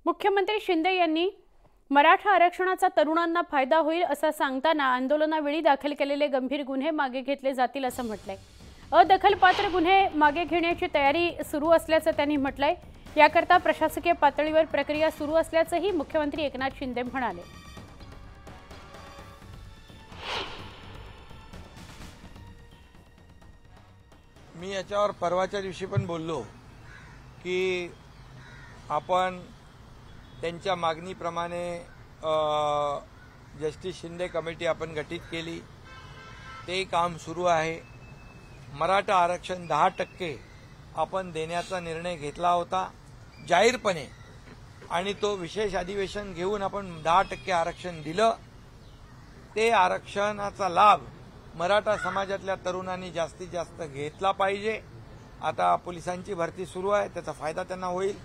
मुख्यमंत्री शिंदे यांनी मराठा आरक्षणाचा तरुणांना फायदा होईल असं सांगताना आंदोलनावेळी दाखल केलेले गंभीर गुन्हे मागे घेतले जातील असं म्हटलंय। अदखलपात्र गुन्हे मागे घेण्याची तयारी सुरू असल्याचं त्यांनी म्हटलंय। याकरता प्रशासकीय पातळीवर प्रक्रिया सुरू असल्याचंही मुख्यमंत्री एकनाथ शिंदे म्हणाले। मी याच्यावर परवाच्या दिवशी पण बोललो की आपण त्यांच्या मागणीप्रमाणे जस्टिस शिंदे कमिटी आपण गठीत केली, ते काम सुरू आहे। मराठा आरक्षण 10% आपण देण्याचा निर्णय घेतला होता जाहीरपणे, आणि तो विशेष अधिवेशन घेऊन आपण 10% आरक्षण दिलं। ते आरक्षणाचा लाभ मराठा समाजातल्या तरुणांनी जास्तीत जास्त घेतला पाहिजे। आता पोलिसांची भरती सुरू आहे, त्याचा फायदा त्यांना होईल।